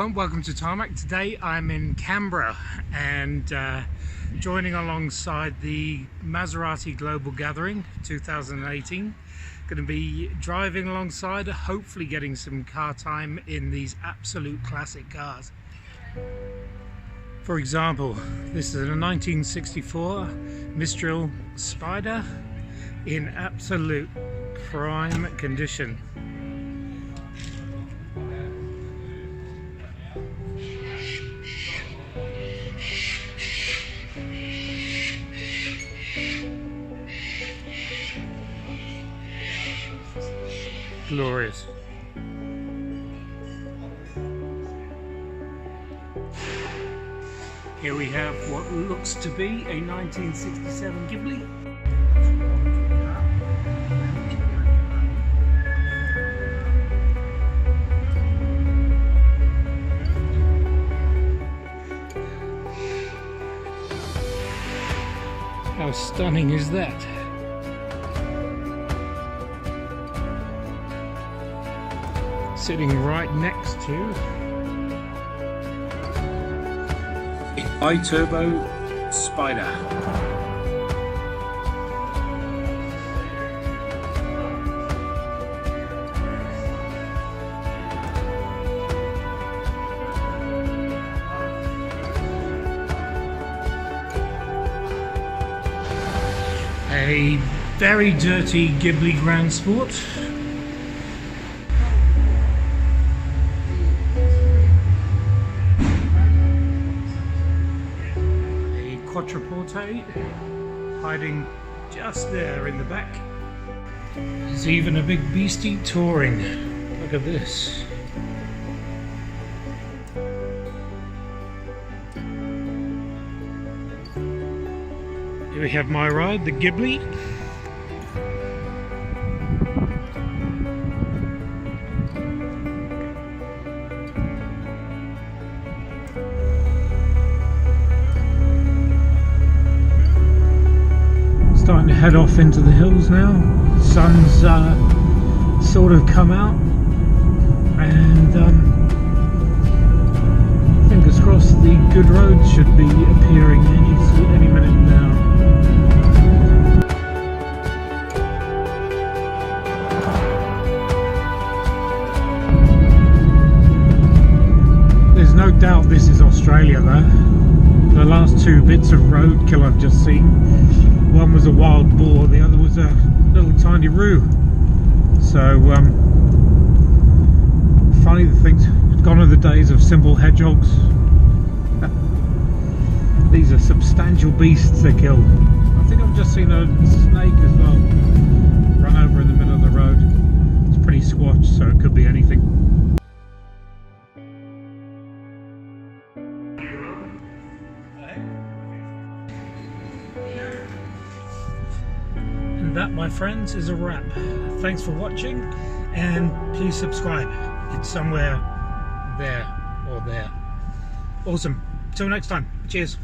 everyone, welcome to Tarmac. Today I'm in Canberra and joining alongside the Maserati Global Gathering 2018. Going to be driving alongside, hopefully getting some car time in these absolute classic cars. For example, this is a 1964 Mistral Spider in absolute prime condition. Glorious. Here we have what looks to be a 1967 Ghibli. How stunning is that? Sitting right next to the iTurbo Spider. A very dirty Ghibli Grand Sport. Quattroporte hiding just there in the back. There's even a big beastie touring. Look at this. Here we have my ride, the Ghibli. Starting to head off into the hills now. The sun's sort of come out, and fingers crossed the good roads should be appearing any minute now. There's no doubt this is Australia though. The last two bits of roadkill I've just seen, one was a wild boar, the other was a little tiny roo. So funny to think, gone are the days of simple hedgehogs. These are substantial beasts they kill. I think I've just seen a snake as well run over in the middle of the road. It's pretty squatched, so it could be anything. That, my friends, is a wrap. Thanks for watching, and please subscribe. It's somewhere there or there. Awesome. Till next time. Cheers.